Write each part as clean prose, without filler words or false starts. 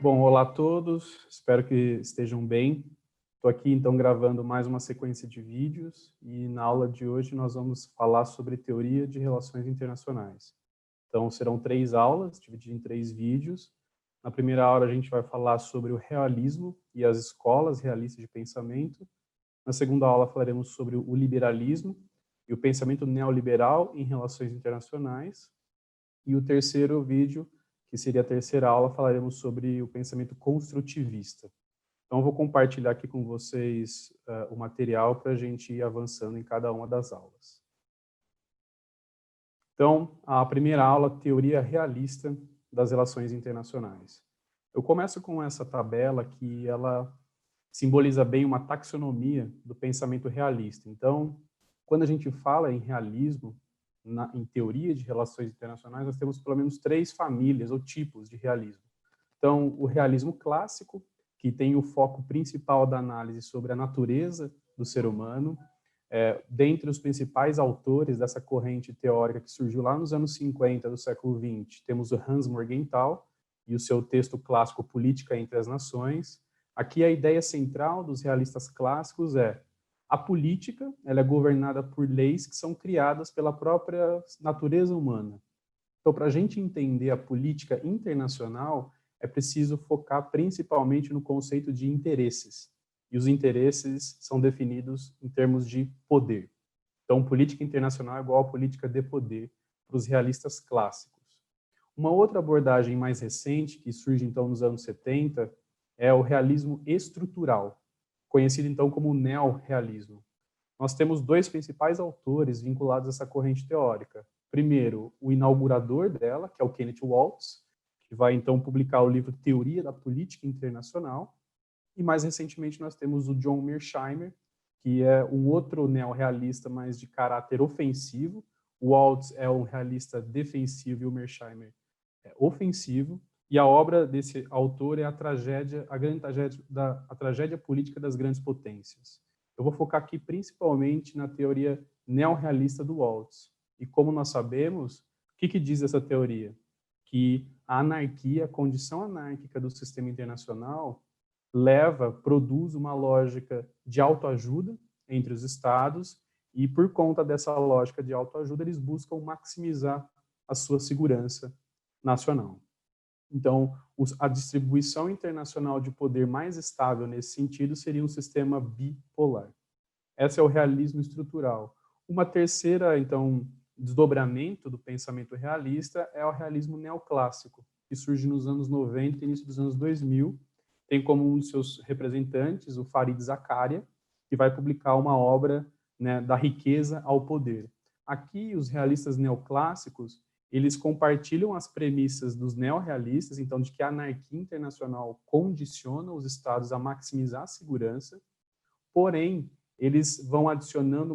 Bom, olá a todos, espero que estejam bem. Estou aqui então gravando mais uma sequência de vídeos e na aula de hoje nós vamos falar sobre teoria de relações internacionais. Então serão 3 aulas, divididas em 3 vídeos. Na primeira aula a gente vai falar sobre o realismo e as escolas realistas de pensamento. Na segunda aula falaremos sobre o liberalismo e o pensamento neoliberal em relações internacionais. E o terceiro vídeo, que seria a terceira aula, falaremos sobre o pensamento construtivista. Então, eu vou compartilhar aqui com vocês o material para a gente ir avançando em cada uma das aulas. Então, a primeira aula, teoria realista das relações internacionais. Eu começo com essa tabela que ela simboliza bem uma taxonomia do pensamento realista. Então, quando a gente fala em realismo, em teoria de relações internacionais, nós temos pelo menos 3 famílias ou tipos de realismo. Então, o realismo clássico, que tem o foco principal da análise sobre a natureza do ser humano. Dentre os principais autores dessa corrente teórica que surgiu lá nos anos 50 do século XX, temos o Hans Morgenthau e o seu texto clássico Política entre as Nações. Aqui a ideia central dos realistas clássicos é a política, ela é governada por leis que são criadas pela própria natureza humana. Então, para a gente entender a política internacional, é preciso focar principalmente no conceito de interesses. E os interesses são definidos em termos de poder. Então, política internacional é igual a política de poder para os realistas clássicos. Uma outra abordagem mais recente, que surge então nos anos 70, é o realismo estrutural, conhecido então como neorrealismo. Nós temos 2 principais autores vinculados a essa corrente teórica. Primeiro, o inaugurador dela, que é o Kenneth Waltz, que vai então publicar o livro Teoria da Política Internacional. E mais recentemente nós temos o John Mearsheimer, que é um outro neorrealista, mas de caráter ofensivo. O Waltz é um realista defensivo e o Mearsheimer é ofensivo. E a obra desse autor é a tragédia política das grandes potências. Eu vou focar aqui principalmente na teoria neorrealista do Waltz. E como nós sabemos, o que diz essa teoria? Que a anarquia, a condição anárquica do sistema internacional, produz uma lógica de autoajuda entre os estados e, por conta dessa lógica de autoajuda, eles buscam maximizar a sua segurança nacional. Então, a distribuição internacional de poder mais estável nesse sentido seria um sistema bipolar. Esse é o realismo estrutural. Uma terceira, então, desdobramento do pensamento realista é o realismo neoclássico, que surge nos anos 90 e início dos anos 2000. Tem como um de seus representantes o Fareed Zakaria, que vai publicar uma obra, né, da riqueza ao poder. Aqui, os realistas neoclássicos, eles compartilham as premissas dos neorrealistas, então, de que a anarquia internacional condiciona os estados a maximizar a segurança, porém, eles vão adicionando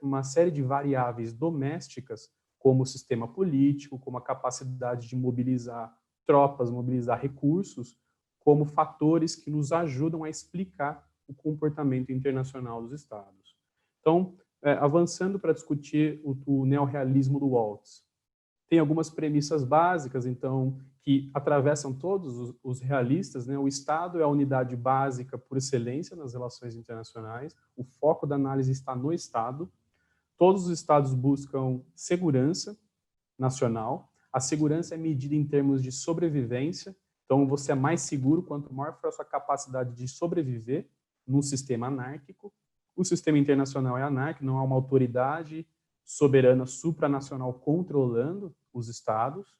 uma série de variáveis domésticas, como o sistema político, como a capacidade de mobilizar tropas, mobilizar recursos, como fatores que nos ajudam a explicar o comportamento internacional dos estados. Então, avançando para discutir o neorrealismo do Waltz, tem algumas premissas básicas, então, que atravessam todos os realistas, né? O Estado é a unidade básica por excelência nas relações internacionais, o foco da análise está no Estado, todos os Estados buscam segurança nacional, a segurança é medida em termos de sobrevivência, então você é mais seguro quanto maior for a sua capacidade de sobreviver num sistema anárquico. O sistema internacional é anárquico, não há uma autoridade soberana supranacional controlando os estados,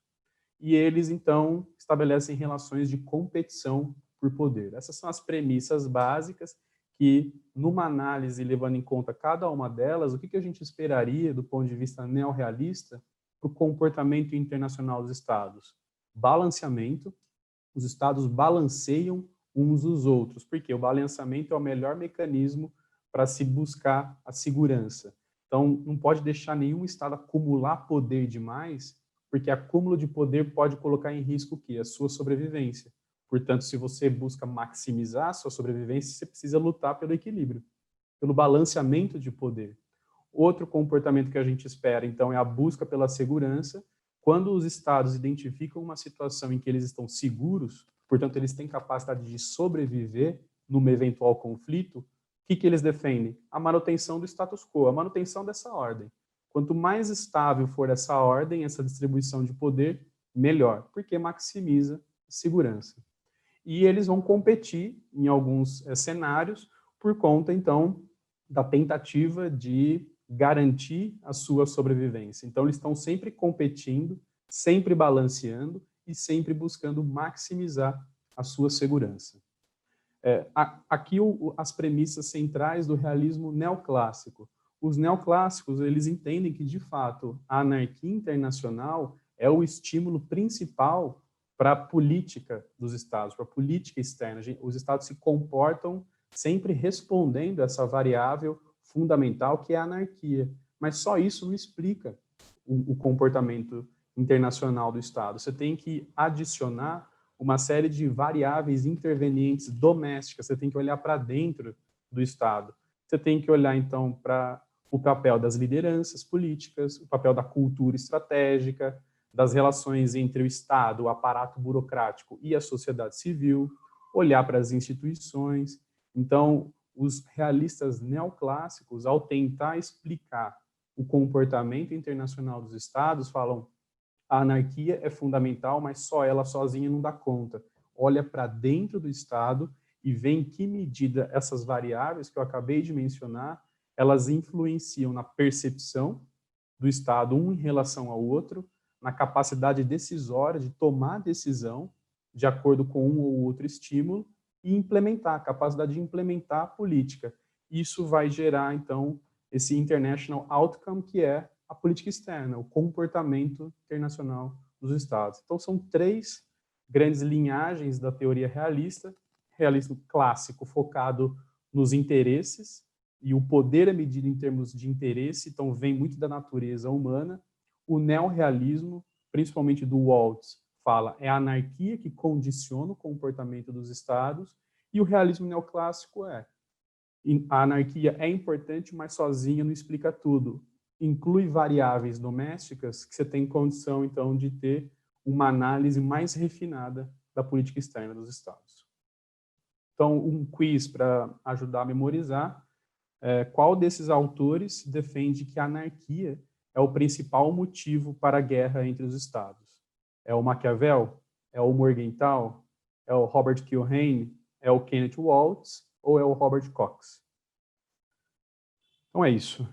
e eles, então, estabelecem relações de competição por poder. Essas são as premissas básicas que, numa análise levando em conta cada uma delas, o que a gente esperaria do ponto de vista neorrealista para o comportamento internacional dos estados? Balanceamento, os estados balanceiam uns os outros, porque o balanceamento é o melhor mecanismo para se buscar a segurança. Então, não pode deixar nenhum estado acumular poder demais, porque acúmulo de poder pode colocar em risco o quê? A sua sobrevivência. Portanto, se você busca maximizar a sua sobrevivência, você precisa lutar pelo equilíbrio, pelo balanceamento de poder. Outro comportamento que a gente espera, então, é a busca pela segurança. Quando os estados identificam uma situação em que eles estão seguros, portanto, eles têm capacidade de sobreviver num eventual conflito, o que eles defendem? A manutenção do status quo, a manutenção dessa ordem. Quanto mais estável for essa ordem, essa distribuição de poder, melhor, porque maximiza a segurança. E eles vão competir em alguns cenários por conta, então, da tentativa de garantir a sua sobrevivência. Então, eles estão sempre competindo, sempre balanceando e sempre buscando maximizar a sua segurança. Aqui as premissas centrais do realismo neoclássico. Os neoclássicos, eles entendem que, de fato, a anarquia internacional é o estímulo principal para a política dos Estados, para a política externa. Os Estados se comportam sempre respondendo a essa variável fundamental que é a anarquia. Mas só isso não explica o comportamento internacional do Estado. Você tem que adicionar uma série de variáveis intervenientes domésticas. Você tem que olhar para dentro do Estado. Você tem que olhar, então, para o papel das lideranças políticas, o papel da cultura estratégica, das relações entre o Estado, o aparato burocrático e a sociedade civil, olhar para as instituições. Então, os realistas neoclássicos, ao tentar explicar o comportamento internacional dos Estados, falam: a anarquia é fundamental, mas só ela sozinha não dá conta. Olha para dentro do Estado e vê em que medida essas variáveis que eu acabei de mencionar, elas influenciam na percepção do Estado um em relação ao outro, na capacidade decisória de tomar decisão de acordo com um ou outro estímulo e implementar, a capacidade de implementar a política. Isso vai gerar, então, esse international outcome, que é a política externa, o comportamento internacional dos Estados. Então, são três grandes linhagens da teoria realista: realismo clássico focado nos interesses, e o poder é medido em termos de interesse, então vem muito da natureza humana. O neorrealismo, principalmente do Waltz, fala é a anarquia que condiciona o comportamento dos Estados, e o realismo neoclássico a anarquia é importante, mas sozinha não explica tudo. Inclui variáveis domésticas que você tem condição, então, de ter uma análise mais refinada da política externa dos Estados. Então, um quiz para ajudar a memorizar. Qual desses autores defende que a anarquia é o principal motivo para a guerra entre os Estados? É o Maquiavel? É o Morgenthau? É o Robert Keohane? É o Kenneth Waltz? Ou é o Robert Cox? Então é isso.